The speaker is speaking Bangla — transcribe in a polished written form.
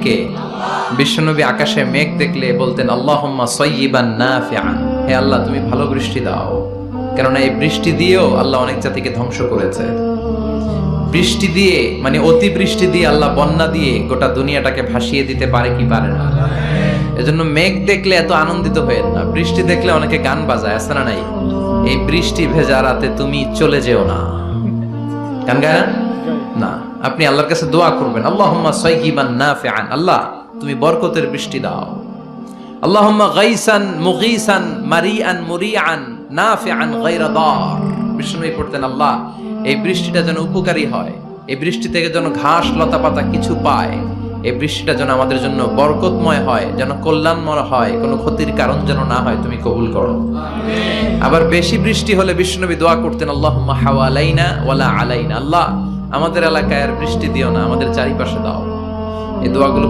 কে? বিশ্বনবী আকাশে মেঘ দেখলে বলতেন আল্লাহুম্মা সাইয়্যিবান নাফিআন, হে আল্লাহ তুমি ভালো বৃষ্টি দাও। কেননা এই বৃষ্টি দিয়েও আল্লাহ অনেক জাতিকে ধ্বংস করেছে। বৃষ্টি দিয়ে মানে অতি বৃষ্টি দিয়ে আল্লাহ বন্যা দিয়ে গোটা দুনিয়াটাকে ভাসিয়ে দিতে পারে কি পারে না? এজন্য মেঘ দেখলে এত আনন্দিত হয়েন না। বৃষ্টি দেখলে অনেকে গান বাজায়, আছে না নাই? এই বৃষ্টি ভেজা রাতে তুমি চলে যেও না, গান গায় না? আপনি আল্লাহর কাছে দোয়া করবেন আল্লাহুম্মা সাইয়্যিবান নাফিআন, আল্লাহ তুমি বরকতের বৃষ্টি দাও। আল্লাহুম্মা গাইসান মুগীসান মারিআন মুরিআন নাফিআন গায়রা দার। বিষ্ণুই পড়তেন আল্লাহ এই বৃষ্টিটা যেন উপকারী হয়, এই বৃষ্টি থেকে যেন ঘাস লতা পাতা কিছু পায়, এই বৃষ্টিটা যেন আমাদের জন্য বরকতময় হয়, যেন কল্যাণময় হয়, কোনো ক্ষতির কারণ যেন না হয়, তুমি কবুল করো। আবার বেশি বৃষ্টি হলে বিষ্ণুনবী দোয়া করতেন আল্লাহুম্মা হাওয়ালাইনা ওয়ালা আলাইনা, আল্লাহ আমাদের এলাকায় আর বৃষ্টি দিও না, আমাদের চারিপাশে দাও। এই দোয়াগুলো